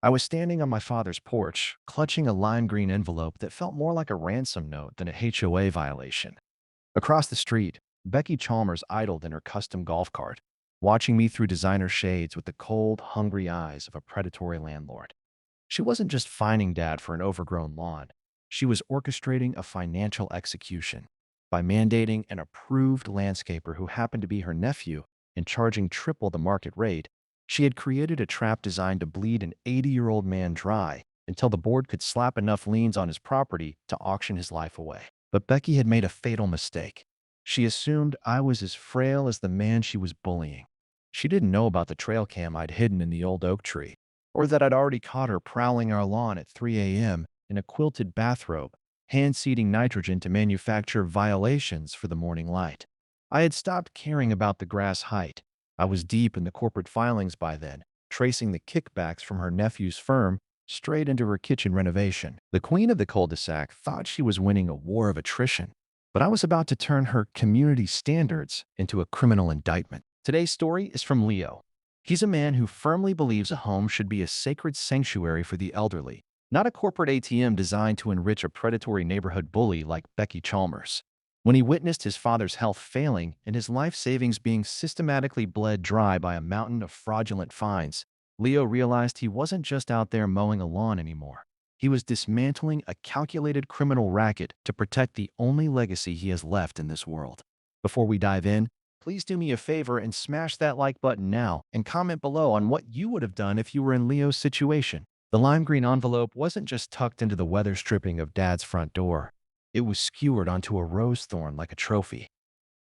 I was standing on my father's porch, clutching a lime green envelope that felt more like a ransom note than a HOA violation. Across the street, Becky Chalmers idled in her custom golf cart, watching me through designer shades with the cold, hungry eyes of a predatory landlord. She wasn't just fining Dad for an overgrown lawn. She was orchestrating a financial execution by mandating an approved landscaper who happened to be her nephew and charging triple the market rate. She had created a trap designed to bleed an 80-year-old man dry until the board could slap enough liens on his property to auction his life away. But Becky had made a fatal mistake. She assumed I was as frail as the man she was bullying. She didn't know about the trail cam I'd hidden in the old oak tree, or that I'd already caught her prowling our lawn at 3 a.m. in a quilted bathrobe, hand-seeding nitrogen to manufacture violations for the morning light. I had stopped caring about the grass height. I was deep in the corporate filings by then, tracing the kickbacks from her nephew's firm straight into her kitchen renovation. The queen of the cul-de-sac thought she was winning a war of attrition, but I was about to turn her community standards into a criminal indictment. Today's story is from Leo. He's a man who firmly believes a home should be a sacred sanctuary for the elderly, not a corporate ATM designed to enrich a predatory neighborhood bully like Becky Chalmers. When he witnessed his father's health failing and his life savings being systematically bled dry by a mountain of fraudulent fines, Leo realized he wasn't just out there mowing a lawn anymore. He was dismantling a calculated criminal racket to protect the only legacy he has left in this world. Before we dive in, please do me a favor and smash that like button now and comment below on what you would have done if you were in Leo's situation. The lime green envelope wasn't just tucked into the weather stripping of Dad's front door. It was skewered onto a rose thorn like a trophy.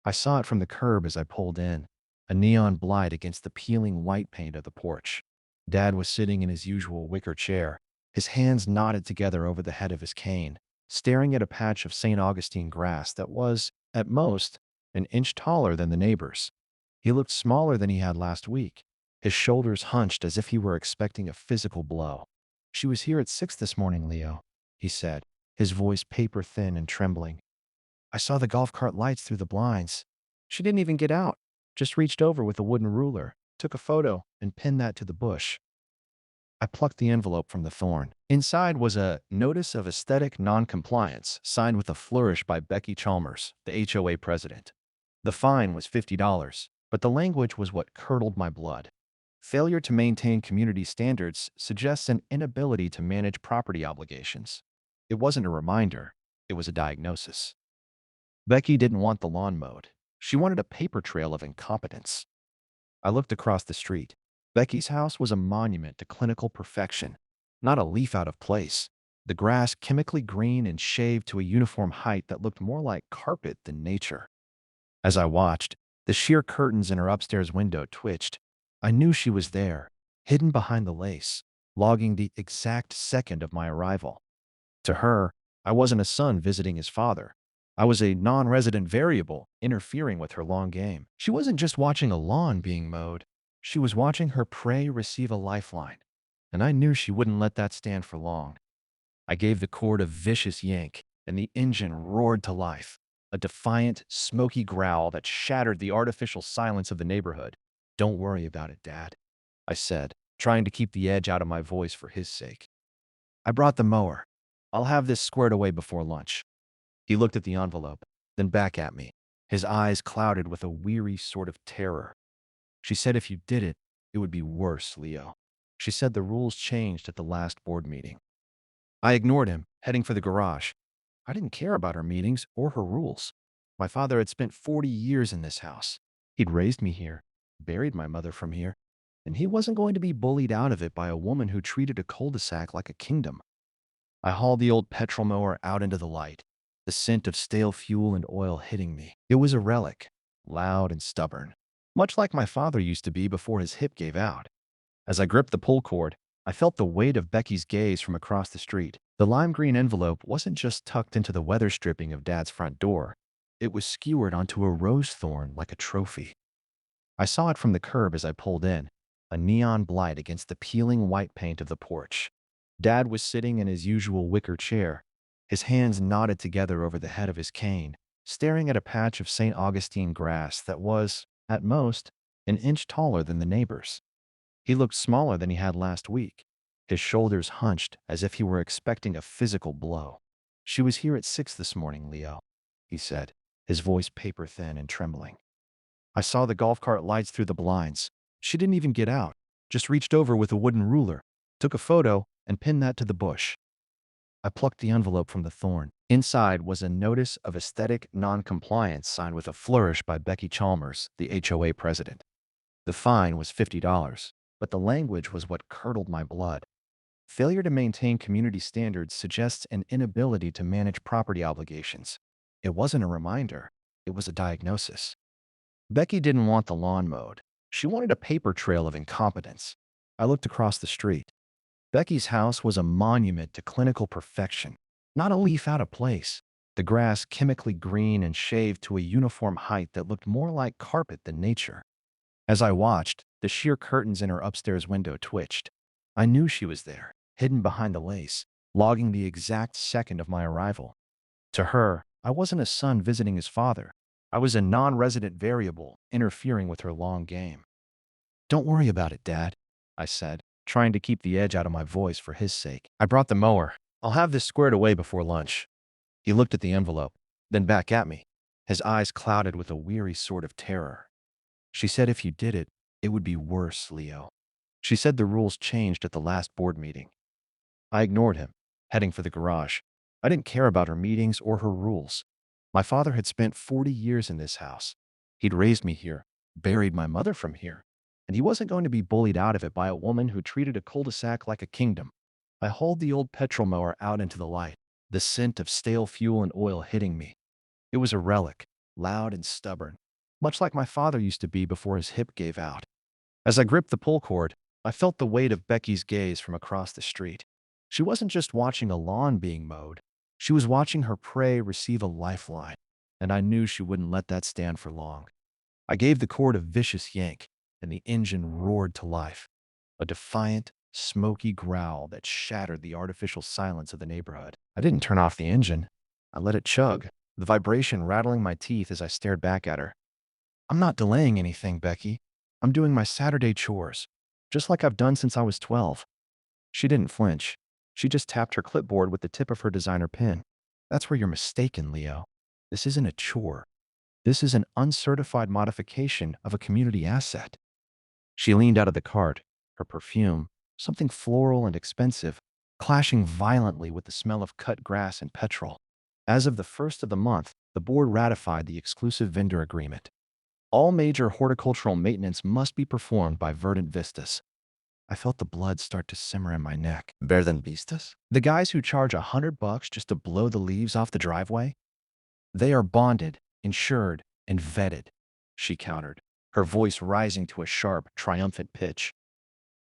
I saw it from the curb as I pulled in, a neon blight against the peeling white paint of the porch. Dad was sitting in his usual wicker chair, his hands knotted together over the head of his cane, staring at a patch of St. Augustine grass that was, at most, an inch taller than the neighbors. He looked smaller than he had last week, his shoulders hunched as if he were expecting a physical blow. "She was here at 6 this morning, Leo," he said, his voice paper-thin and trembling. "I saw the golf cart lights through the blinds. She didn't even get out, just reached over with a wooden ruler, took a photo, and pinned that to the bush." I plucked the envelope from the thorn. Inside was a Notice of Aesthetic Non-Compliance signed with a flourish by Becky Chalmers, the HOA President. The fine was $50, but the language was what curdled my blood. Failure to maintain community standards suggests an inability to manage property obligations. It wasn't a reminder, it was a diagnosis. Becky didn't want the lawn mowed. She wanted a paper trail of incompetence. I looked across the street. Becky's house was a monument to clinical perfection, not a leaf out of place. The grass chemically green and shaved to a uniform height that looked more like carpet than nature. As I watched, the sheer curtains in her upstairs window twitched. I knew she was there, hidden behind the lace, logging the exact second of my arrival. To her, I wasn't a son visiting his father. I was a non-resident variable interfering with her long game. She wasn't just watching a lawn being mowed. She was watching her prey receive a lifeline, and I knew she wouldn't let that stand for long. I gave the cord a vicious yank, and the engine roared to life, a defiant, smoky growl that shattered the artificial silence of the neighborhood. "Don't worry about it, Dad," I said, trying to keep the edge out of my voice for his sake. "I brought the mower. I'll have this squared away before lunch." He looked at the envelope, then back at me, his eyes clouded with a weary sort of terror. "She said if you did it, it would be worse, Leo. She said the rules changed at the last board meeting." I ignored him, heading for the garage. I didn't care about her meetings or her rules. My father had spent 40 years in this house. He'd raised me here, buried my mother from here, and he wasn't going to be bullied out of it by a woman who treated a cul-de-sac like a kingdom. I hauled the old petrol mower out into the light, the scent of stale fuel and oil hitting me. It was a relic, loud and stubborn, much like my father used to be before his hip gave out. As I gripped the pull cord, I felt the weight of Becky's gaze from across the street. The lime green envelope wasn't just tucked into the weather stripping of Dad's front door. It was skewered onto a rose thorn like a trophy. I saw it from the curb as I pulled in, a neon blight against the peeling white paint of the porch. Dad was sitting in his usual wicker chair, his hands knotted together over the head of his cane, staring at a patch of St. Augustine grass that was, at most, an inch taller than the neighbors. He looked smaller than he had last week, his shoulders hunched as if he were expecting a physical blow. "She was here at 6 this morning, Leo," he said, his voice paper thin and trembling. "I saw the golf cart lights through the blinds. She didn't even get out, just reached over with a wooden ruler, took a photo, and pinned that to the bush." I plucked the envelope from the thorn. Inside was a notice of aesthetic non-compliance signed with a flourish by Becky Chalmers, the HOA president. The fine was $50, but the language was what curdled my blood. Failure to maintain community standards suggests an inability to manage property obligations. It wasn't a reminder, it was a diagnosis. Becky didn't want the lawn mowed. She wanted a paper trail of incompetence. I looked across the street. Becky's house was a monument to clinical perfection, not a leaf out of place. The grass chemically green and shaved to a uniform height that looked more like carpet than nature. As I watched, the sheer curtains in her upstairs window twitched. I knew she was there, hidden behind the lace, logging the exact second of my arrival. To her, I wasn't a son visiting his father. I was a non-resident variable, interfering with her long game. "Don't worry about it, Dad," I said, trying to keep the edge out of my voice for his sake. "I brought the mower. I'll have this squared away before lunch." He looked at the envelope, then back at me, his eyes clouded with a weary sort of terror. "She said if you did it, it would be worse, Leo. She said the rules changed at the last board meeting." I ignored him, heading for the garage. I didn't care about her meetings or her rules. My father had spent 40 years in this house. He'd raised me here, buried my mother from here, and he wasn't going to be bullied out of it by a woman who treated a cul-de-sac like a kingdom. I hauled the old petrol mower out into the light, the scent of stale fuel and oil hitting me. It was a relic, loud and stubborn, much like my father used to be before his hip gave out. As I gripped the pull cord, I felt the weight of Becky's gaze from across the street. She wasn't just watching a lawn being mowed. She was watching her prey receive a lifeline, and I knew she wouldn't let that stand for long. I gave the cord a vicious yank, and the engine roared to life. A defiant, smoky growl that shattered the artificial silence of the neighborhood. I didn't turn off the engine. I let it chug, the vibration rattling my teeth as I stared back at her. "I'm not delaying anything, Becky. I'm doing my Saturday chores, just like I've done since I was 12. She didn't flinch. She just tapped her clipboard with the tip of her designer pen. "That's where you're mistaken, Leo. This isn't a chore. This is an uncertified modification of a community asset." She leaned out of the cart, her perfume, something floral and expensive, clashing violently with the smell of cut grass and petrol. As of the first of the month, the board ratified the exclusive vendor agreement. All major horticultural maintenance must be performed by Verdant Vistas. I felt the blood start to simmer in my neck. "Verdant Vistas? The guys who charge $100 just to blow the leaves off the driveway? They are bonded, insured, and vetted," she countered, her voice rising to a sharp, triumphant pitch.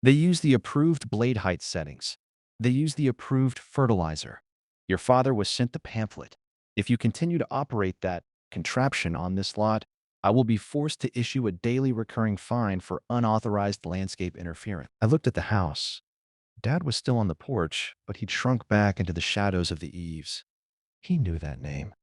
"They use the approved blade height settings. They use the approved fertilizer. Your father was sent the pamphlet. If you continue to operate that contraption on this lot, I will be forced to issue a daily recurring fine for unauthorized landscape interference." I looked at the house. Dad was still on the porch, but he'd shrunk back into the shadows of the eaves. He knew that name.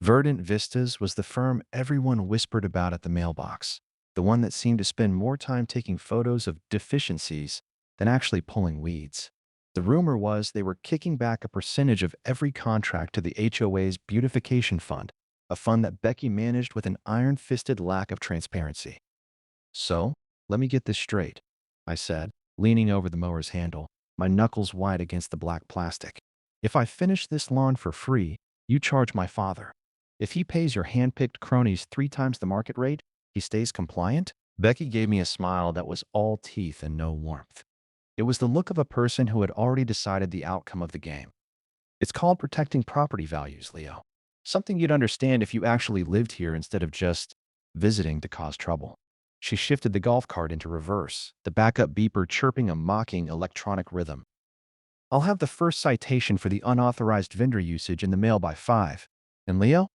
Verdant Vistas was the firm everyone whispered about at the mailbox, the one that seemed to spend more time taking photos of deficiencies than actually pulling weeds. The rumor was they were kicking back a percentage of every contract to the HOA's beautification fund, a fund that Becky managed with an iron-fisted lack of transparency. "So, let me get this straight," I said, leaning over the mower's handle, my knuckles white against the black plastic. "If I finish this lawn for free, you charge my father. If he pays your hand-picked cronies 3 times the market rate, he stays compliant?" Becky gave me a smile that was all teeth and no warmth. It was the look of a person who had already decided the outcome of the game. "It's called protecting property values, Leo. Something you'd understand if you actually lived here instead of just visiting to cause trouble." She shifted the golf cart into reverse, the backup beeper chirping a mocking electronic rhythm. "I'll have the first citation for the unauthorized vendor usage in the mail by 5. And Leo,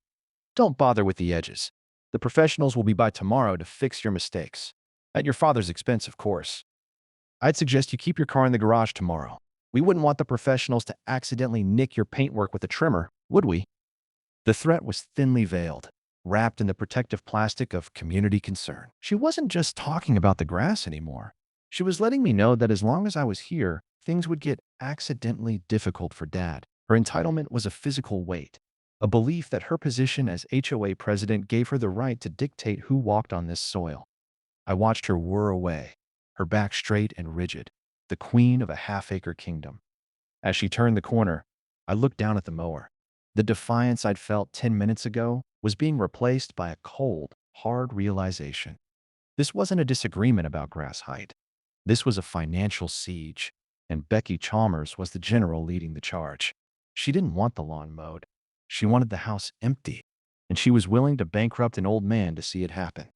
don't bother with the edges. The professionals will be by tomorrow to fix your mistakes. At your father's expense, of course. I'd suggest you keep your car in the garage tomorrow. We wouldn't want the professionals to accidentally nick your paintwork with a trimmer, would we?" The threat was thinly veiled, wrapped in the protective plastic of community concern. She wasn't just talking about the grass anymore. She was letting me know that as long as I was here, things would get accidentally difficult for Dad. Her entitlement was a physical weight, a belief that her position as HOA president gave her the right to dictate who walked on this soil. I watched her whir away, her back straight and rigid, the queen of a half-acre kingdom. As she turned the corner, I looked down at the mower. The defiance I'd felt 10 minutes ago was being replaced by a cold, hard realization. This wasn't a disagreement about grass height. This was a financial siege, and Becky Chalmers was the general leading the charge. She didn't want the lawn mowed. She wanted the house empty, and she was willing to bankrupt an old man to see it happen.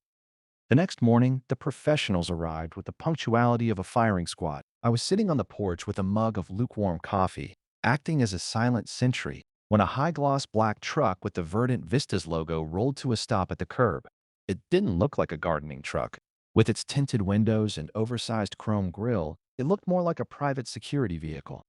The next morning, the professionals arrived with the punctuality of a firing squad. I was sitting on the porch with a mug of lukewarm coffee, acting as a silent sentry, when a high-gloss black truck with the Verdant Vistas logo rolled to a stop at the curb. It didn't look like a gardening truck. With its tinted windows and oversized chrome grille, it looked more like a private security vehicle.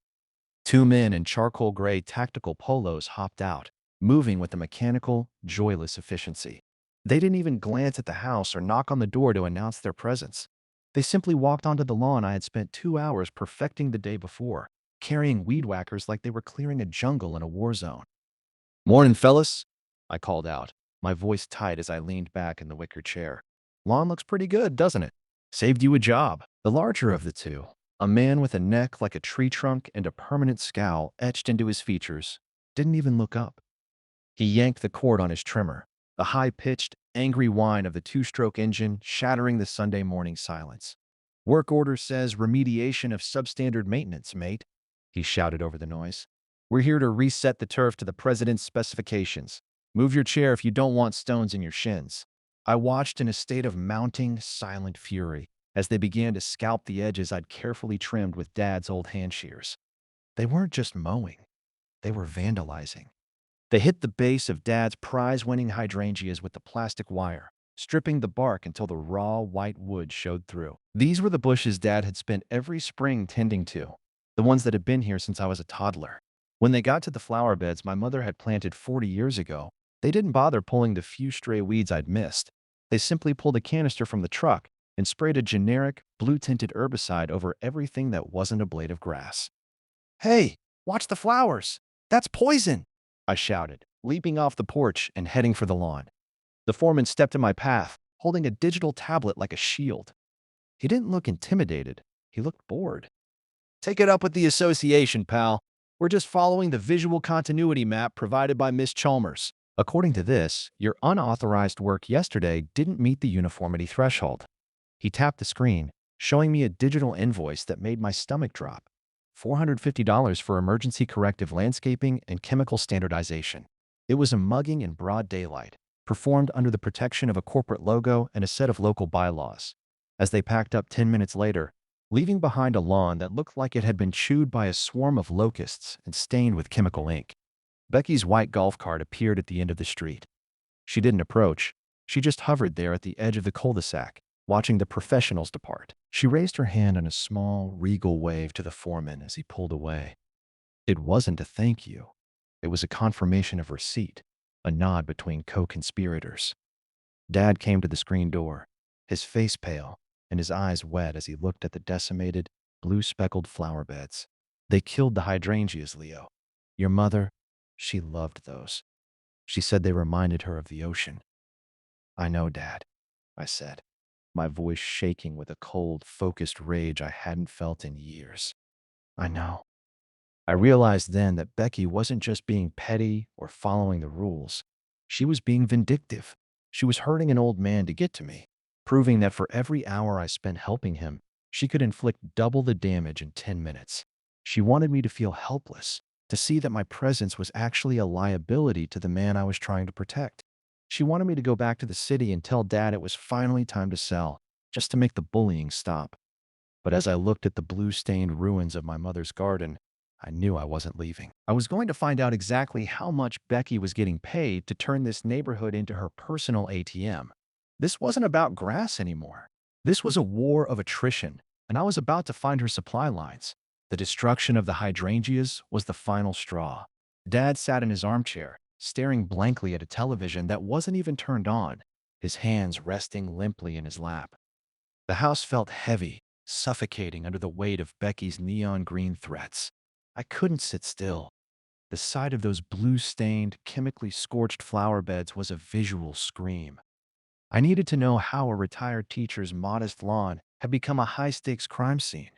Two men in charcoal gray tactical polos hopped out, moving with a mechanical, joyless efficiency. They didn't even glance at the house or knock on the door to announce their presence. They simply walked onto the lawn I had spent 2 hours perfecting the day before, carrying weed whackers like they were clearing a jungle in a war zone. "Morning, fellas," I called out, my voice tight as I leaned back in the wicker chair. "Lawn looks pretty good, doesn't it? Saved you a job." The larger of the two, a man with a neck like a tree trunk and a permanent scowl etched into his features, didn't even look up. He yanked the cord on his trimmer, the high-pitched, angry whine of the two-stroke engine shattering the Sunday morning silence. "Work order says remediation of substandard maintenance, mate," he shouted over the noise. "We're here to reset the turf to the president's specifications. Move your chair if you don't want stones in your shins." I watched in a state of mounting, silent fury as they began to scalp the edges I'd carefully trimmed with Dad's old hand shears. They weren't just mowing, they were vandalizing. They hit the base of Dad's prize-winning hydrangeas with the plastic wire, stripping the bark until the raw, white wood showed through. These were the bushes Dad had spent every spring tending to, the ones that had been here since I was a toddler. When they got to the flower beds my mother had planted 40 years ago, they didn't bother pulling the few stray weeds I'd missed. They simply pulled a canister from the truck and sprayed a generic, blue-tinted herbicide over everything that wasn't a blade of grass. "Hey, watch the flowers! That's poison!" I shouted, leaping off the porch and heading for the lawn. The foreman stepped in my path, holding a digital tablet like a shield. He didn't look intimidated. He looked bored. "Take it up with the association, pal. We're just following the visual continuity map provided by Miss Chalmers. According to this, your unauthorized work yesterday didn't meet the uniformity threshold." He tapped the screen, showing me a digital invoice that made my stomach drop. $450 for emergency corrective landscaping and chemical standardization. It was a mugging in broad daylight, performed under the protection of a corporate logo and a set of local bylaws. As they packed up 10 minutes later, leaving behind a lawn that looked like it had been chewed by a swarm of locusts and stained with chemical ink, Becky's white golf cart appeared at the end of the street. She didn't approach. She just hovered there at the edge of the cul-de-sac, watching the professionals depart. She raised her hand in a small, regal wave to the foreman as he pulled away. It wasn't a thank you. It was a confirmation of receipt, a nod between co-conspirators. Dad came to the screen door, his face pale and his eyes wet as he looked at the decimated, blue-speckled flower beds. "They killed the hydrangeas, Leo. Your mother, she loved those. She said they reminded her of the ocean." "I know, Dad," I said, my voice shaking with a cold, focused rage I hadn't felt in years. "I know." I realized then that Becky wasn't just being petty or following the rules. She was being vindictive. She was hurting an old man to get to me, proving that for every hour I spent helping him, she could inflict double the damage in 10 minutes. She wanted me to feel helpless, to see that my presence was actually a liability to the man I was trying to protect. She wanted me to go back to the city and tell Dad it was finally time to sell, just to make the bullying stop. But as I looked at the blue-stained ruins of my mother's garden, I knew I wasn't leaving. I was going to find out exactly how much Becky was getting paid to turn this neighborhood into her personal ATM. This wasn't about grass anymore. This was a war of attrition, and I was about to find her supply lines. The destruction of the hydrangeas was the final straw. Dad sat in his armchair, staring blankly at a television that wasn't even turned on, his hands resting limply in his lap. The house felt heavy, suffocating under the weight of Becky's neon green threats. I couldn't sit still. The sight of those blue-stained, chemically scorched flower beds was a visual scream. I needed to know how a retired teacher's modest lawn had become a high-stakes crime scene.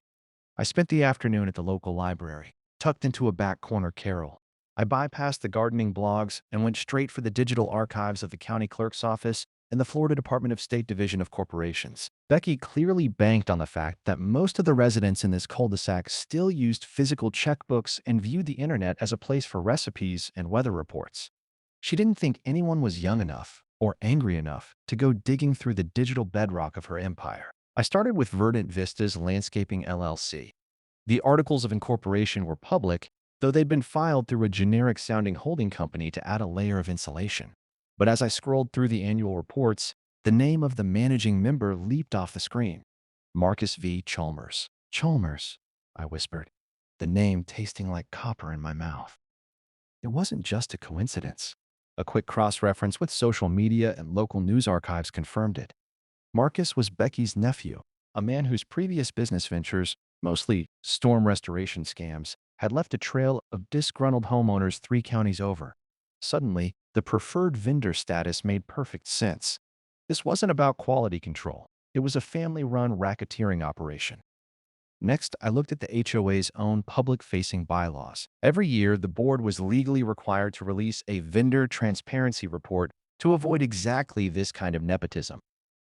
I spent the afternoon at the local library, tucked into a back corner carrel. I bypassed the gardening blogs and went straight for the digital archives of the county clerk's office and the Florida Department of State Division of Corporations. Becky clearly banked on the fact that most of the residents in this cul-de-sac still used physical checkbooks and viewed the internet as a place for recipes and weather reports. She didn't think anyone was young enough or angry enough to go digging through the digital bedrock of her empire. I started with Verdant Vistas Landscaping LLC. The articles of incorporation were public, though they'd been filed through a generic-sounding holding company to add a layer of insulation. But as I scrolled through the annual reports, the name of the managing member leaped off the screen. Marcus V. Chalmers. Chalmers, I whispered, the name tasting like copper in my mouth. It wasn't just a coincidence. A quick cross-reference with social media and local news archives confirmed it. Marcus was Becky's nephew, a man whose previous business ventures, mostly storm restoration scams, had left a trail of disgruntled homeowners 3 counties over. Suddenly, the preferred vendor status made perfect sense. This wasn't about quality control. It was a family-run racketeering operation. Next, I looked at the HOA's own public-facing bylaws. Every year, the board was legally required to release a vendor transparency report to avoid exactly this kind of nepotism.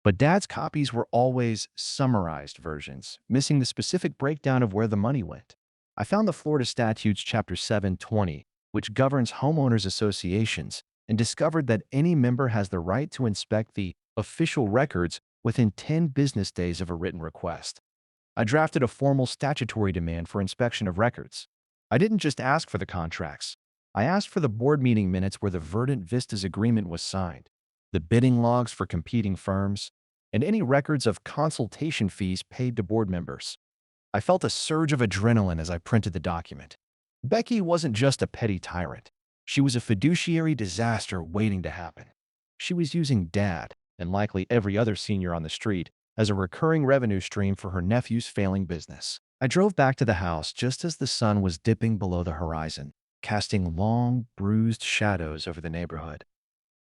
But Dad's copies were always summarized versions, missing the specific breakdown of where the money went. I found the Florida Statutes Chapter 720, which governs homeowners associations, and discovered that any member has the right to inspect the official records within 10 business days of a written request. I drafted a formal statutory demand for inspection of records. I didn't just ask for the contracts. I asked for the board meeting minutes where the Verdant Vistas agreement was signed, the bidding logs for competing firms, and any records of consultation fees paid to board members. I felt a surge of adrenaline as I printed the document. Becky wasn't just a petty tyrant. She was a fiduciary disaster waiting to happen. She was using Dad, and likely every other senior on the street, as a recurring revenue stream for her nephew's failing business. I drove back to the house just as the sun was dipping below the horizon, casting long, bruised shadows over the neighborhood.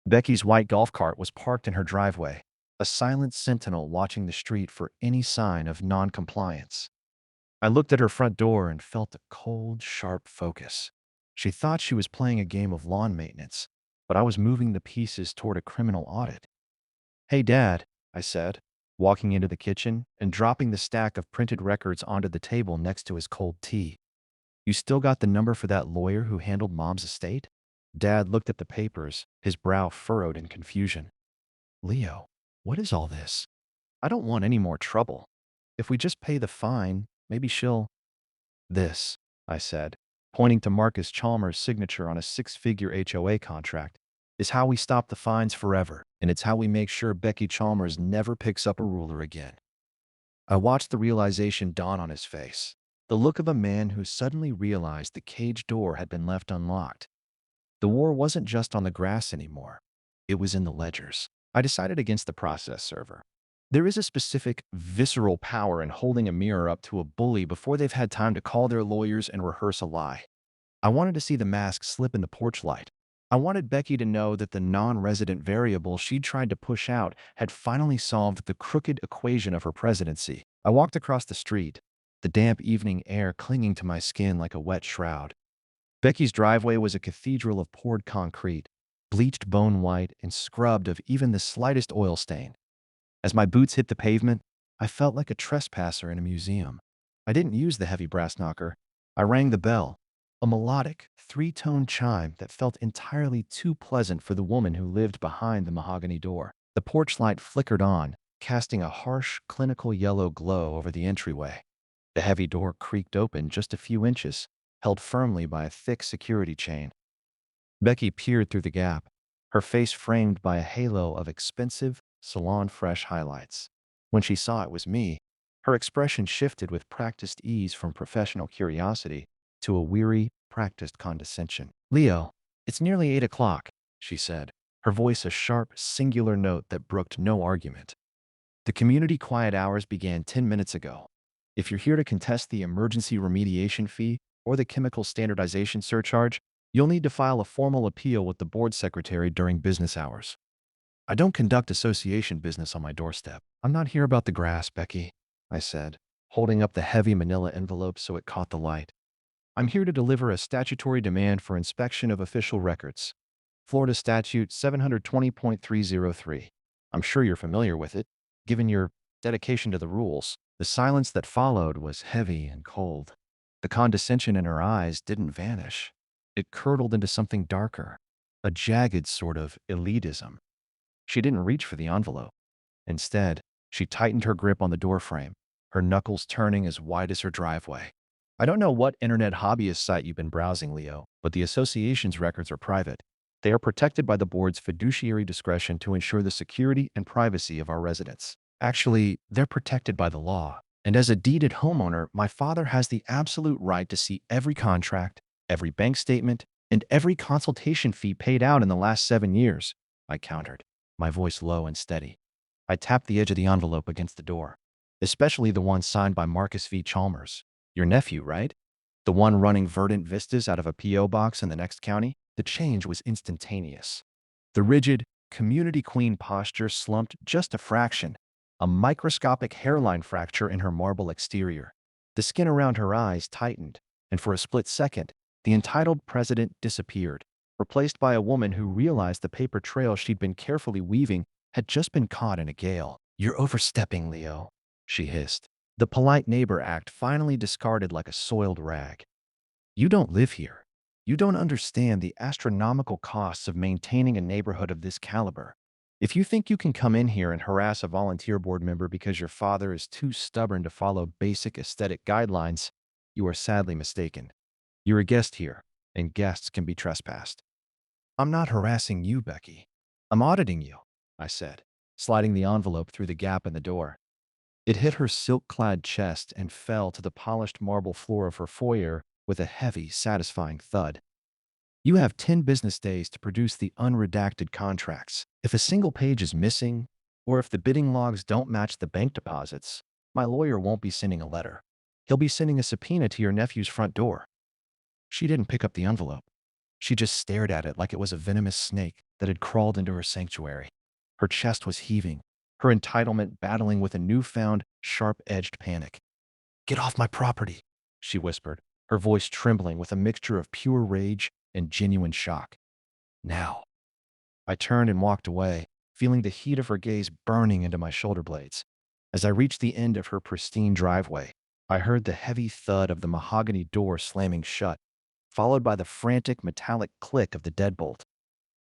Becky's white golf cart was parked in her driveway, a silent sentinel watching the street for any sign of non-compliance. I looked at her front door and felt a cold, sharp focus. She thought she was playing a game of lawn maintenance, but I was moving the pieces toward a criminal audit. "Hey, Dad," I said, walking into the kitchen and dropping the stack of printed records onto the table next to his cold tea. "You still got the number for that lawyer who handled Mom's estate?" Dad looked at the papers, his brow furrowed in confusion. "Leo, what is all this? I don't want any more trouble. If we just pay the fine, maybe she'll—" "This," I said, pointing to Marcus Chalmers' signature on a 6-figure HOA contract, "is how we stop the fines forever, and it's how we make sure Becky Chalmers never picks up a ruler again." I watched the realization dawn on his face, the look of a man who suddenly realized the cage door had been left unlocked. The war wasn't just on the grass anymore. It was in the ledgers. I decided against the process server. There is a specific, visceral power in holding a mirror up to a bully before they've had time to call their lawyers and rehearse a lie. I wanted to see the mask slip in the porch light. I wanted Becky to know that the non-resident variable she'd tried to push out had finally solved the crooked equation of her presidency. I walked across the street, the damp evening air clinging to my skin like a wet shroud. Becky's driveway was a cathedral of poured concrete, bleached bone white and scrubbed of even the slightest oil stain. As my boots hit the pavement, I felt like a trespasser in a museum. I didn't use the heavy brass knocker. I rang the bell, a melodic, 3-tone chime that felt entirely too pleasant for the woman who lived behind the mahogany door. The porch light flickered on, casting a harsh, clinical yellow glow over the entryway. The heavy door creaked open just a few inches, held firmly by a thick security chain. Becky peered through the gap, her face framed by a halo of expensive, salon-fresh highlights. When she saw it was me, her expression shifted with practiced ease from professional curiosity to a weary, practiced condescension. "Leo, it's nearly 8 o'clock, she said, her voice a sharp, singular note that brooked no argument. "The community quiet hours began 10 minutes ago. If you're here to contest the emergency remediation fee or the chemical standardization surcharge, you'll need to file a formal appeal with the board secretary during business hours. I don't conduct association business on my doorstep. I'm not here about the grass, Becky, I said, holding up the heavy manila envelope so it caught the light. I'm here to deliver a statutory demand for inspection of official records. Florida Statute 720.303. I'm sure you're familiar with it, given your dedication to the rules. The silence that followed was heavy and cold. The condescension in her eyes didn't vanish. It curdled into something darker, a jagged sort of elitism. She didn't reach for the envelope. Instead, she tightened her grip on the doorframe, her knuckles turning as wide as her driveway. I don't know what internet hobbyist site you've been browsing, Leo, but the association's records are private. They are protected by the board's fiduciary discretion to ensure the security and privacy of our residents. Actually, they're protected by the law. And as a deeded homeowner, my father has the absolute right to see every contract, every bank statement, and every consultation fee paid out in the last 7 years, I countered, my voice low and steady. I tapped the edge of the envelope against the door, especially the one signed by Marcus V. Chalmers. Your nephew, right? The one running Verdant Vistas out of a P.O. box in the next county? The change was instantaneous. The rigid, community queen posture slumped just a fraction, a microscopic hairline fracture in her marble exterior. The skin around her eyes tightened, and for a split second, the entitled president disappeared, replaced by a woman who realized the paper trail she'd been carefully weaving had just been caught in a gale. You're overstepping, Leo, she hissed. The polite neighbor act finally discarded like a soiled rag. You don't live here. You don't understand the astronomical costs of maintaining a neighborhood of this caliber. If you think you can come in here and harass a volunteer board member because your father is too stubborn to follow basic aesthetic guidelines, you are sadly mistaken. You're a guest here, and guests can be trespassed. I'm not harassing you, Becky. I'm auditing you, I said, sliding the envelope through the gap in the door. It hit her silk-clad chest and fell to the polished marble floor of her foyer with a heavy, satisfying thud. You have 10 business days to produce the unredacted contracts. If a single page is missing, or if the bidding logs don't match the bank deposits, my lawyer won't be sending a letter. He'll be sending a subpoena to your nephew's front door. She didn't pick up the envelope. She just stared at it like it was a venomous snake that had crawled into her sanctuary. Her chest was heaving, her entitlement battling with a newfound, sharp-edged panic. Get off my property, she whispered, her voice trembling with a mixture of pure rage and genuine shock. Now. I turned and walked away, feeling the heat of her gaze burning into my shoulder blades. As I reached the end of her pristine driveway, I heard the heavy thud of the mahogany door slamming shut, followed by the frantic metallic click of the deadbolt.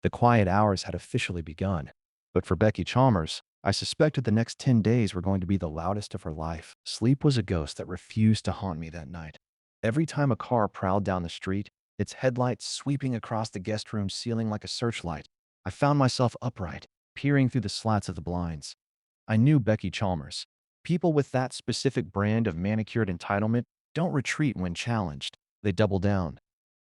The quiet hours had officially begun, but for Becky Chalmers, I suspected the next 10 days were going to be the loudest of her life. Sleep was a ghost that refused to haunt me that night. Every time a car prowled down the street, its headlights sweeping across the guest room ceiling like a searchlight, I found myself upright, peering through the slats of the blinds. I knew Becky Chalmers. People with that specific brand of manicured entitlement don't retreat when challenged. They double down.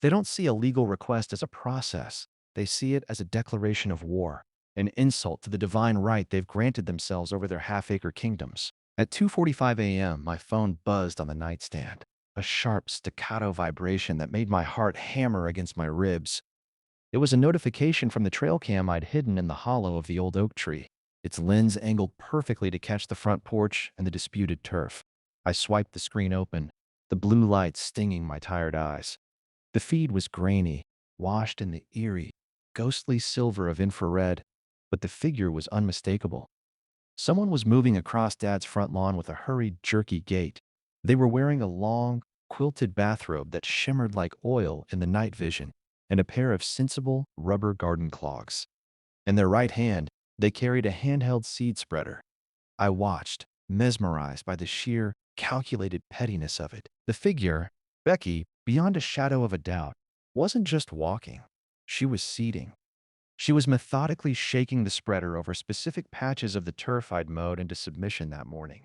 They don't see a legal request as a process. They see it as a declaration of war, an insult to the divine right they've granted themselves over their half-acre kingdoms. At 2:45 a.m., my phone buzzed on the nightstand, a sharp staccato vibration that made my heart hammer against my ribs. It was a notification from the trail cam I'd hidden in the hollow of the old oak tree, its lens angled perfectly to catch the front porch and the disputed turf. I swiped the screen open, the blue light stinging my tired eyes. The feed was grainy, washed in the eerie, ghostly silver of infrared, but the figure was unmistakable. Someone was moving across Dad's front lawn with a hurried, jerky gait. They were wearing a long, quilted bathrobe that shimmered like oil in the night vision, and a pair of sensible rubber garden clogs. In their right hand, they carried a handheld seed spreader. I watched, mesmerized by the sheer, calculated pettiness of it. The figure, Becky, beyond a shadow of a doubt, wasn't just walking. She was seeding. She was methodically shaking the spreader over specific patches of the turf I'd mowed into submission that morning.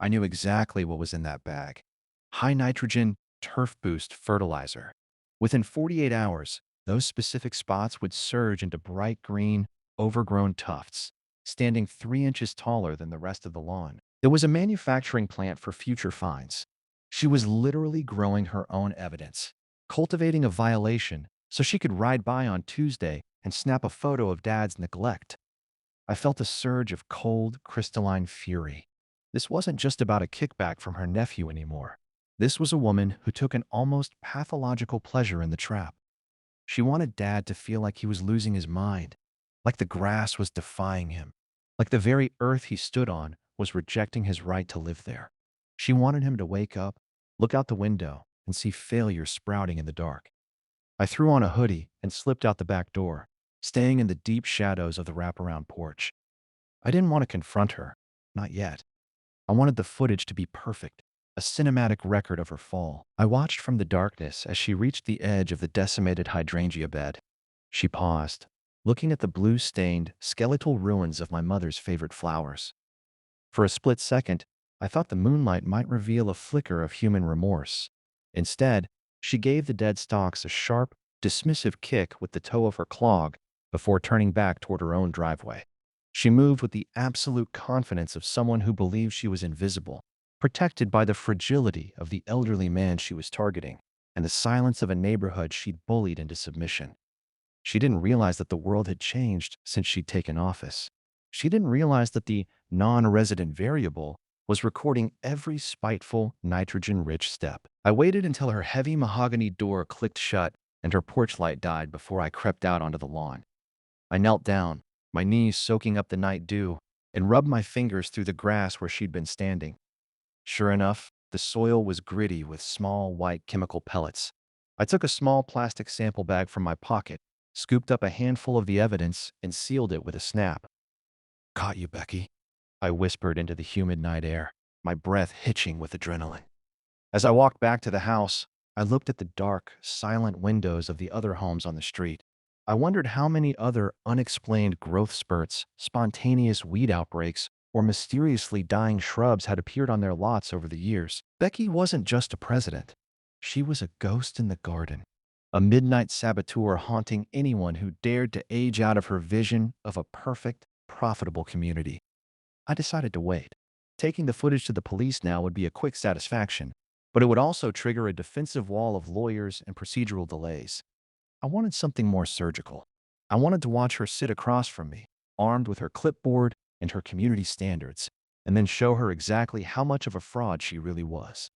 I knew exactly what was in that bag. High-nitrogen, turf-boost fertilizer. Within 48 hours, those specific spots would surge into bright green, overgrown tufts, standing 3 inches taller than the rest of the lawn. It was a manufacturing plant for future fines. She was literally growing her own evidence, cultivating a violation so she could ride by on Tuesday and snap a photo of Dad's neglect. I felt a surge of cold, crystalline fury. This wasn't just about a kickback from her nephew anymore. This was a woman who took an almost pathological pleasure in the trap. She wanted Dad to feel like he was losing his mind, like the grass was defying him, like the very earth he stood on was rejecting his right to live there. She wanted him to wake up, look out the window, and see failure sprouting in the dark. I threw on a hoodie and slipped out the back door, staying in the deep shadows of the wraparound porch. I didn't want to confront her, not yet. I wanted the footage to be perfect, a cinematic record of her fall. I watched from the darkness as she reached the edge of the decimated hydrangea bed. She paused, looking at the blue-stained, skeletal ruins of my mother's favorite flowers. For a split second, I thought the moonlight might reveal a flicker of human remorse. Instead, she gave the dead stalks a sharp, dismissive kick with the toe of her clog before turning back toward her own driveway. She moved with the absolute confidence of someone who believed she was invisible, protected by the fragility of the elderly man she was targeting and the silence of a neighborhood she'd bullied into submission. She didn't realize that the world had changed since she'd taken office. She didn't realize that the non-resident variable was recording every spiteful, nitrogen-rich step. I waited until her heavy mahogany door clicked shut and her porch light died before I crept out onto the lawn. I knelt down, my knees soaking up the night dew, and rubbed my fingers through the grass where she'd been standing. Sure enough, the soil was gritty with small white chemical pellets. I took a small plastic sample bag from my pocket, scooped up a handful of the evidence, and sealed it with a snap. "Caught you, Becky," I whispered into the humid night air, my breath hitching with adrenaline. As I walked back to the house, I looked at the dark, silent windows of the other homes on the street. I wondered how many other unexplained growth spurts, spontaneous weed outbreaks, or mysteriously dying shrubs had appeared on their lots over the years. Becky wasn't just a president. She was a ghost in the garden, a midnight saboteur haunting anyone who dared to age out of her vision of a perfect, profitable community. I decided to wait. Taking the footage to the police now would be a quick satisfaction, but it would also trigger a defensive wall of lawyers and procedural delays. I wanted something more surgical. I wanted to watch her sit across from me, armed with her clipboard and her community standards, and then show her exactly how much of a fraud she really was.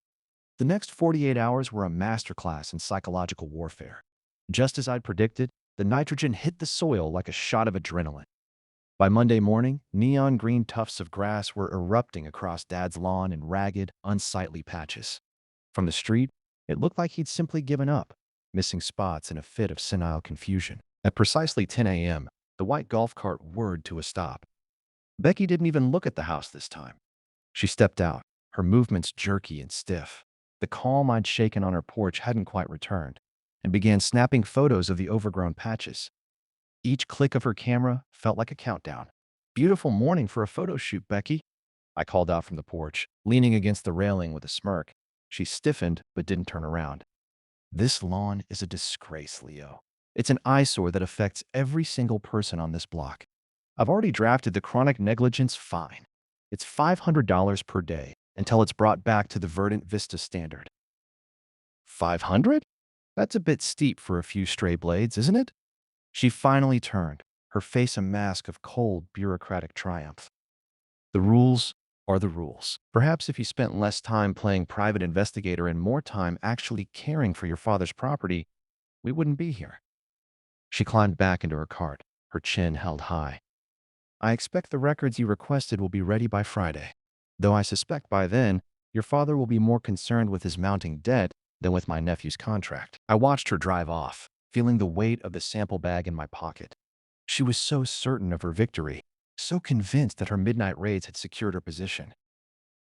The next 48 hours were a masterclass in psychological warfare. Just as I'd predicted, the nitrogen hit the soil like a shot of adrenaline. By Monday morning, neon green tufts of grass were erupting across Dad's lawn in ragged, unsightly patches. From the street, it looked like he'd simply given up, missing spots in a fit of senile confusion. At precisely 10 a.m., the white golf cart whirred to a stop. Becky didn't even look at the house this time. She stepped out, her movements jerky and stiff. The calm I'd shaken on her porch hadn't quite returned, and began snapping photos of the overgrown patches. Each click of her camera felt like a countdown. "Beautiful morning for a photo shoot, Becky," I called out from the porch, leaning against the railing with a smirk. She stiffened but didn't turn around. "This lawn is a disgrace, Leo. It's an eyesore that affects every single person on this block. I've already drafted the chronic negligence fine. It's $500 per day until it's brought back to the Verdant Vista standard." "500? That's a bit steep for a few stray blades, isn't it?" She finally turned, her face a mask of cold, bureaucratic triumph. "The rules are the rules. Perhaps if you spent less time playing private investigator and more time actually caring for your father's property, we wouldn't be here." She climbed back into her cart, her chin held high. "I expect the records you requested will be ready by Friday, though I suspect by then your father will be more concerned with his mounting debt than with my nephew's contract." I watched her drive off, feeling the weight of the sample bag in my pocket. She was so certain of her victory, so convinced that her midnight raids had secured her position.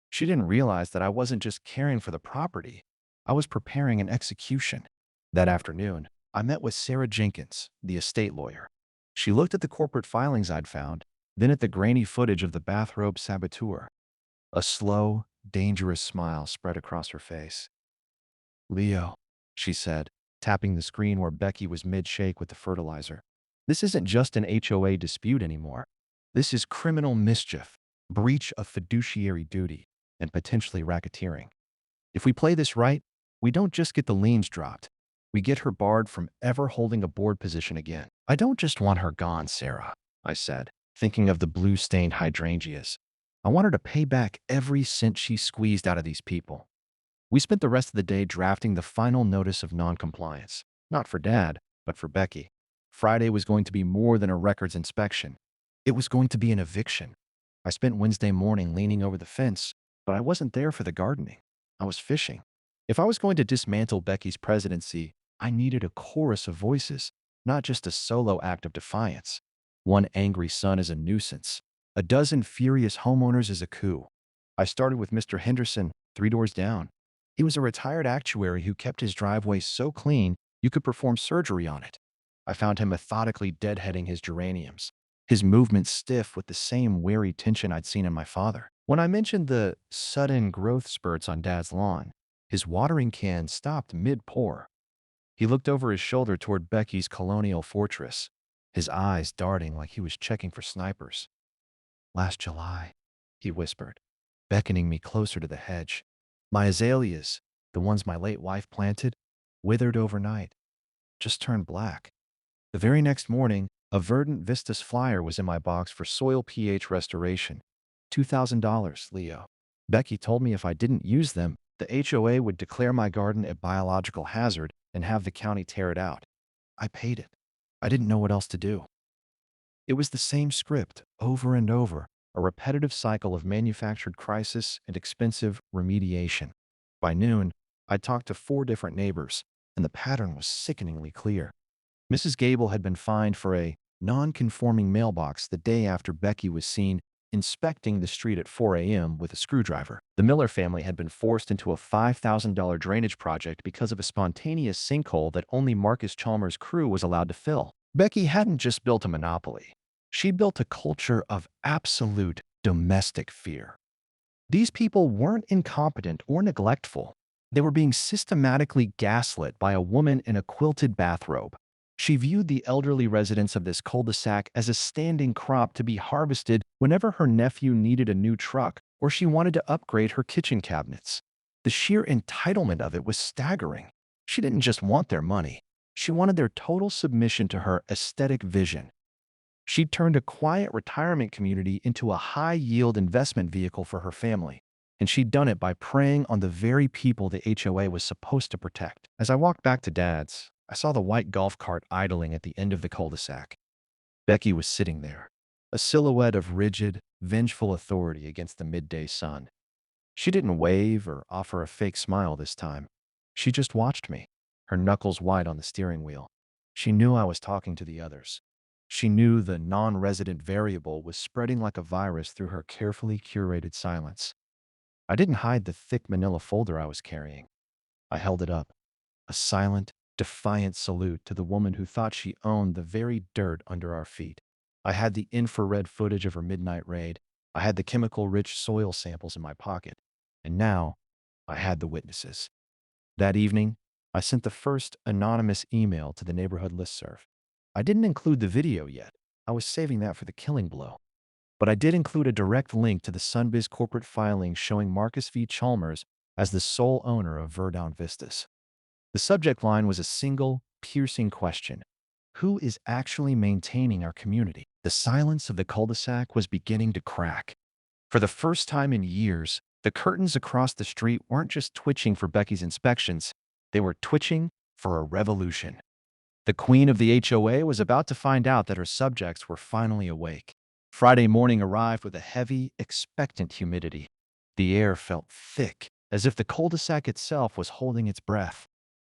She didn't realize that I wasn't just caring for the property, I was preparing an execution. That afternoon, I met with Sarah Jenkins, the estate lawyer. She looked at the corporate filings I'd found, then at the grainy footage of the bathrobe saboteur. A slow, dangerous smile spread across her face. "Leo," she said, tapping the screen where Becky was mid-shake with the fertilizer. "This isn't just an HOA dispute anymore. This is criminal mischief. breach of fiduciary duty, and potentially racketeering. If we play this right, we don't just get the liens dropped. We get her barred from ever holding a board position again. I don't just want her gone, Sarah, I said, thinking of the blue-stained hydrangeas. I want her to pay back every cent she squeezed out of these people. We spent the rest of the day drafting the final notice of noncompliance. Not for Dad, but for Becky. Friday was going to be more than a records inspection. It was going to be an eviction. I spent Wednesday morning leaning over the fence, but I wasn't there for the gardening. I was fishing. If I was going to dismantle Becky's presidency, I needed a chorus of voices, not just a solo act of defiance. One angry son is a nuisance. A dozen furious homeowners is a coup. I started with Mr. Henderson, 3 doors down. He was a retired actuary who kept his driveway so clean you could perform surgery on it. I found him methodically deadheading his geraniums, his movements stiff with the same wary tension I'd seen in my father. When I mentioned the sudden growth spurts on Dad's lawn, his watering can stopped mid-pour. He looked over his shoulder toward Becky's colonial fortress, his eyes darting like he was checking for snipers. "Last July," he whispered, beckoning me closer to the hedge. "My azaleas, the ones my late wife planted, withered overnight, just turned black. The very next morning, a Verdant Vistas flyer was in my box for soil pH restoration. $2,000, Leo. Becky told me if I didn't use them, the HOA would declare my garden a biological hazard and have the county tear it out. I paid it. I didn't know what else to do." It was the same script, over and over, a repetitive cycle of manufactured crisis and expensive remediation. By noon, I'd talked to 4 different neighbors, and the pattern was sickeningly clear. Mrs. Gable had been fined for a non-conforming mailbox the day after Becky was seen inspecting the street at 4 a.m. with a screwdriver. The Miller family had been forced into a $5,000 drainage project because of a spontaneous sinkhole that only Marcus Chalmers' crew was allowed to fill. Becky hadn't just built a monopoly. She built a culture of absolute domestic fear. These people weren't incompetent or neglectful. They were being systematically gaslit by a woman in a quilted bathrobe. She viewed the elderly residents of this cul-de-sac as a standing crop to be harvested whenever her nephew needed a new truck or she wanted to upgrade her kitchen cabinets. The sheer entitlement of it was staggering. She didn't just want their money. She wanted their total submission to her aesthetic vision. She'd turned a quiet retirement community into a high-yield investment vehicle for her family, and she'd done it by preying on the very people the HOA was supposed to protect. As I walked back to Dad's, I saw the white golf cart idling at the end of the cul-de-sac. Becky was sitting there, a silhouette of rigid, vengeful authority against the midday sun. She didn't wave or offer a fake smile this time. She just watched me, her knuckles white on the steering wheel. She knew I was talking to the others. She knew the non-resident variable was spreading like a virus through her carefully curated silence. I didn't hide the thick manila folder I was carrying. I held it up, a silent, defiant salute to the woman who thought she owned the very dirt under our feet. I had the infrared footage of her midnight raid. I had the chemical-rich soil samples in my pocket. And now, I had the witnesses. That evening, I sent the first anonymous email to the neighborhood listserv. I didn't include the video yet. I was saving that for the killing blow. But I did include a direct link to the Sunbiz corporate filing showing Marcus V. Chalmers as the sole owner of Verdant Vistas. The subject line was a single, piercing question. Who is actually maintaining our community? The silence of the cul-de-sac was beginning to crack. For the first time in years, the curtains across the street weren't just twitching for Becky's inspections. They were twitching for a revolution. The queen of the HOA was about to find out that her subjects were finally awake. Friday morning arrived with a heavy, expectant humidity. The air felt thick, as if the cul-de-sac itself was holding its breath.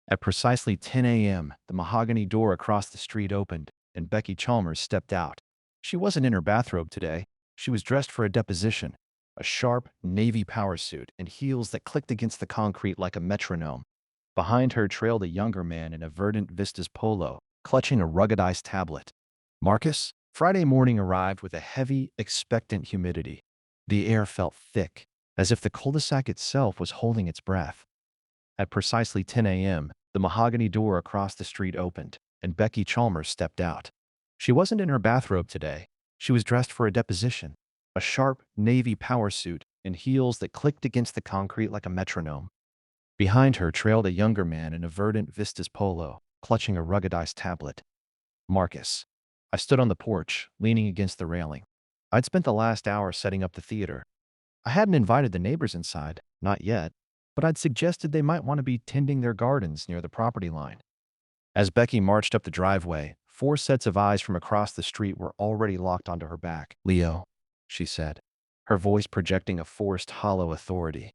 At precisely 10 a.m., the mahogany door across the street opened, and Becky Chalmers stepped out. She wasn't in her bathrobe today. She was dressed for a deposition, a sharp navy power suit and heels that clicked against the concrete like a metronome. Behind her trailed a younger man in a Verdant Vistas polo, clutching a ruggedized tablet. Marcus? Friday morning arrived with a heavy, expectant humidity. The air felt thick, as if the cul-de-sac itself was holding its breath. At precisely 10 a.m., the mahogany door across the street opened, and Becky Chalmers stepped out. She wasn't in her bathrobe today. She was dressed for a deposition, a sharp navy power suit and heels that clicked against the concrete like a metronome. Behind her trailed a younger man in a verdant Vistas polo, clutching a ruggedized tablet. Marcus. I stood on the porch, leaning against the railing. I'd spent the last hour setting up the theater. I hadn't invited the neighbors inside, not yet, but I'd suggested they might want to be tending their gardens near the property line. As Becky marched up the driveway, four sets of eyes from across the street were already locked onto her back. "Leo," she said, her voice projecting a forced, hollow authority.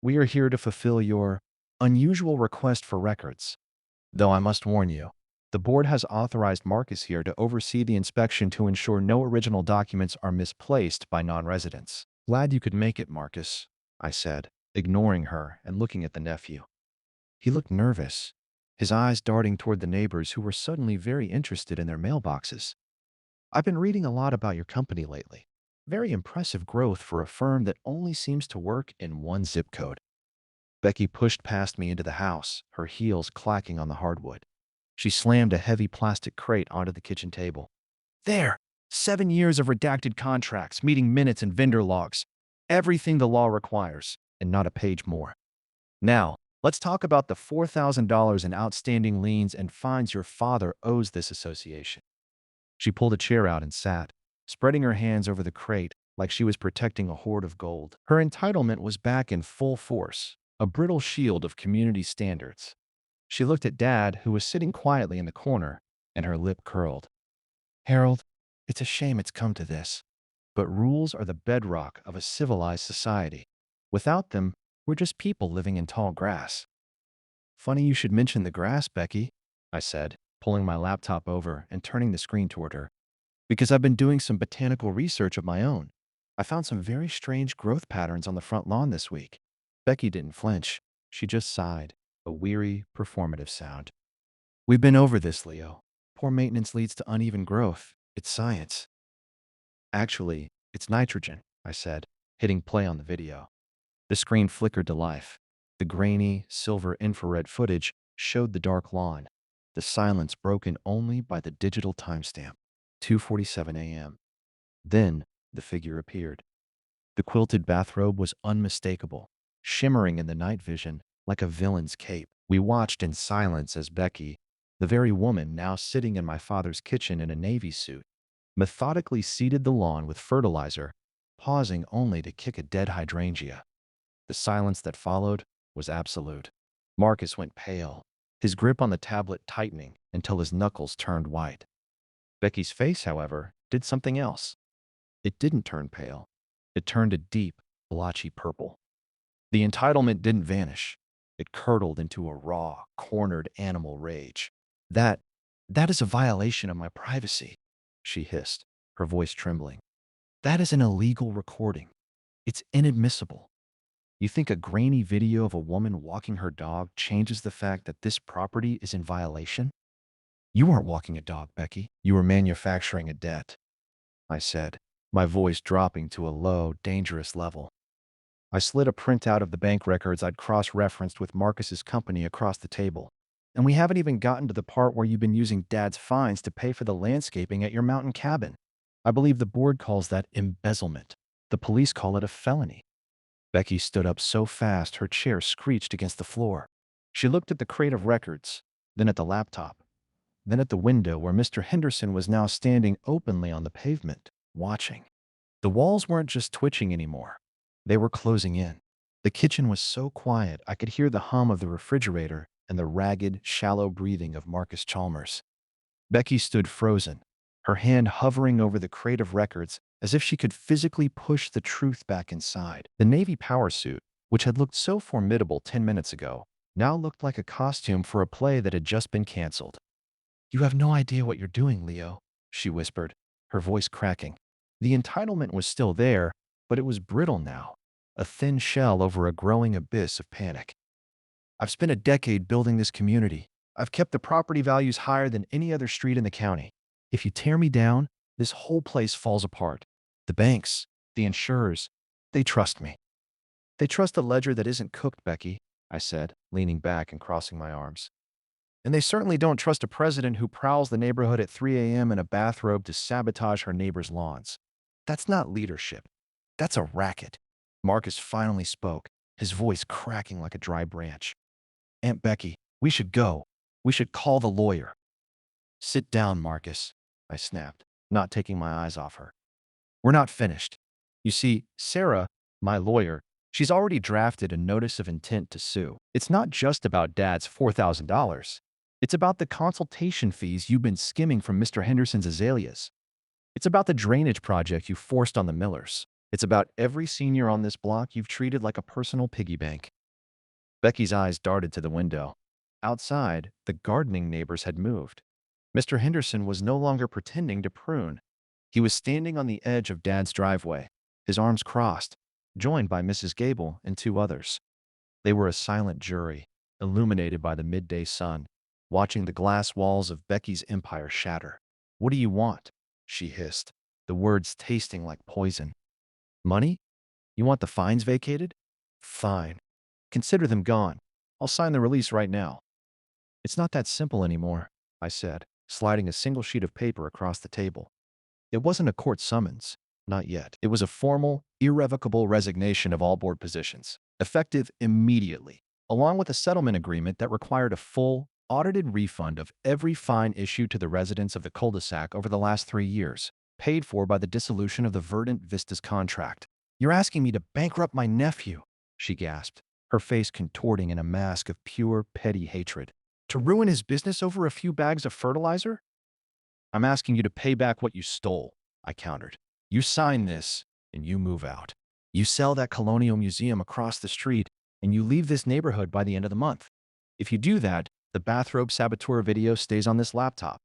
"We are here to fulfill your unusual request for records. Though I must warn you, the board has authorized Marcus here to oversee the inspection to ensure no original documents are misplaced by non-residents." "Glad you could make it, Marcus," I said, ignoring her and looking at the nephew. He looked nervous, his eyes darting toward the neighbors who were suddenly very interested in their mailboxes. "I've been reading a lot about your company lately. Very impressive growth for a firm that only seems to work in one zip code." Becky pushed past me into the house, her heels clacking on the hardwood. She slammed a heavy plastic crate onto the kitchen table. "There! 7 years of redacted contracts, meeting minutes and vendor logs. Everything the law requires, and not a page more. Now, let's talk about the $4,000 in outstanding liens and fines your father owes this association." She pulled a chair out and sat, spreading her hands over the crate like she was protecting a hoard of gold. Her entitlement was back in full force, a brittle shield of community standards. She looked at Dad, who was sitting quietly in the corner, and her lip curled. "Harold, it's a shame it's come to this, but rules are the bedrock of a civilized society. Without them, we're just people living in tall grass." "Funny you should mention the grass, Becky," I said, pulling my laptop over and turning the screen toward her. "Because I've been doing some botanical research of my own. I found some very strange growth patterns on the front lawn this week." Becky didn't flinch. She just sighed, a weary, performative sound. "We've been over this, Leo. Poor maintenance leads to uneven growth. It's science." "Actually, it's nitrogen," I said, hitting play on the video. The screen flickered to life. The grainy, silver infrared footage showed the dark lawn, the silence broken only by the digital timestamp, 2:47 a.m. Then the figure appeared. The quilted bathrobe was unmistakable, shimmering in the night vision like a villain's cape. We watched in silence as Becky, the very woman now sitting in my father's kitchen in a navy suit, methodically seeded the lawn with fertilizer, pausing only to kick a dead hydrangea. The silence that followed was absolute. Marcus went pale, his grip on the tablet tightening until his knuckles turned white. Becky's face, however, did something else. It didn't turn pale. It turned a deep, blotchy purple. The entitlement didn't vanish. It curdled into a raw, cornered animal rage. That, that is a violation of my privacy," she hissed, her voice trembling. "That is an illegal recording. It's inadmissible. You think a grainy video of a woman walking her dog changes the fact that this property is in violation? You aren't walking a dog, Becky. You are manufacturing a debt," I said, my voice dropping to a low, dangerous level. I slid a printout of the bank records I'd cross-referenced with Marcus's company across the table. "And we haven't even gotten to the part where you've been using Dad's fines to pay for the landscaping at your mountain cabin. I believe the board calls that embezzlement. The police call it a felony." Becky stood up so fast her chair screeched against the floor. She looked at the crate of records, then at the laptop, then at the window where Mr. Henderson was now standing openly on the pavement, watching. The walls weren't just twitching anymore. They were closing in. The kitchen was so quiet I could hear the hum of the refrigerator and the ragged, shallow breathing of Marcus Chalmers. Becky stood frozen, her hand hovering over the crate of records as if she could physically push the truth back inside. The Navy power suit, which had looked so formidable 10 minutes ago, now looked like a costume for a play that had just been canceled. "You have no idea what you're doing, Leo," she whispered, her voice cracking. The entitlement was still there, but it was brittle now, a thin shell over a growing abyss of panic. "I've spent a decade building this community. I've kept the property values higher than any other street in the county. If you tear me down, this whole place falls apart. The banks, the insurers, they trust me." "They trust a ledger that isn't cooked, Becky," I said, leaning back and crossing my arms. "And they certainly don't trust a president who prowls the neighborhood at 3 a.m. in a bathrobe to sabotage her neighbors' lawns." That's not leadership. That's a racket. Marcus finally spoke, his voice cracking like a dry branch. Aunt Becky, we should go. We should call the lawyer. Sit down, Marcus, I snapped, not taking my eyes off her. We're not finished. You see, Sarah, my lawyer, she's already drafted a notice of intent to sue. It's not just about Dad's $4,000. It's about the consultation fees you've been skimming from Mr. Henderson's azaleas. It's about the drainage project you forced on the Millers. It's about every senior on this block you've treated like a personal piggy bank. Becky's eyes darted to the window. Outside, the gardening neighbors had moved. Mr. Henderson was no longer pretending to prune. He was standing on the edge of Dad's driveway, his arms crossed, joined by Mrs. Gable and two others. They were a silent jury, illuminated by the midday sun, watching the glass walls of Becky's empire shatter. What do you want? She hissed, the words tasting like poison. Money? You want the fines vacated? Fine. Consider them gone. I'll sign the release right now. It's not that simple anymore, I said, sliding a single sheet of paper across the table. It wasn't a court summons. Not yet. It was a formal, irrevocable resignation of all board positions, effective immediately, along with a settlement agreement that required a full, audited refund of every fine issued to the residents of the cul-de-sac over the last 3 years, paid for by the dissolution of the Verdant Vistas contract. You're asking me to bankrupt my nephew, she gasped, her face contorting in a mask of pure, petty hatred. To ruin his business over a few bags of fertilizer? I'm asking you to pay back what you stole, I countered. You sign this, and you move out. You sell that colonial museum across the street, and you leave this neighborhood by the end of the month. If you do that, the bathrobe saboteur video stays on this laptop.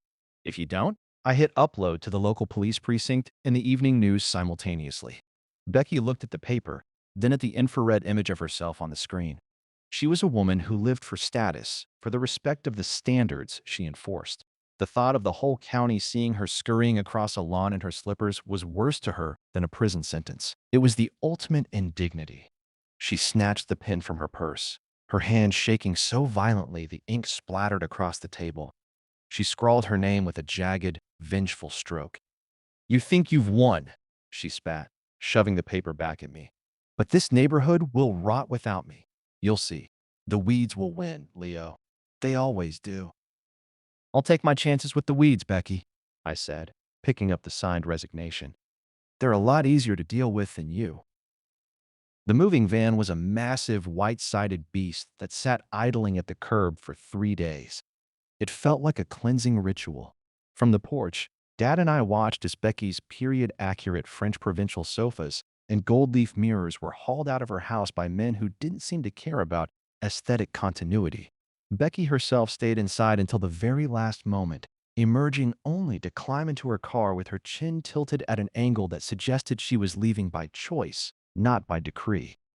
If you don't, I hit upload to the local police precinct and the evening news simultaneously. Becky looked at the paper, then at the infrared image of herself on the screen. She was a woman who lived for status, for the respect of the standards she enforced. The thought of the whole county seeing her scurrying across a lawn in her slippers was worse to her than a prison sentence. It was the ultimate indignity. She snatched the pen from her purse, her hand shaking so violently the ink splattered across the table. She scrawled her name with a jagged, vengeful stroke. You think you've won, she spat, shoving the paper back at me. But this neighborhood will rot without me. You'll see. The weeds will win, Leo. They always do. I'll take my chances with the weeds, Becky, I said, picking up the signed resignation. They're a lot easier to deal with than you. The moving van was a massive white-sided beast that sat idling at the curb for 3 days. It felt like a cleansing ritual. From the porch, Dad and I watched as Becky's period-accurate French provincial sofas and gold-leaf mirrors were hauled out of her house by men who didn't seem to care about aesthetic continuity. Becky herself stayed inside until the very last moment, emerging only to climb into her car with her chin tilted at an angle that suggested she was leaving by choice, not by decree.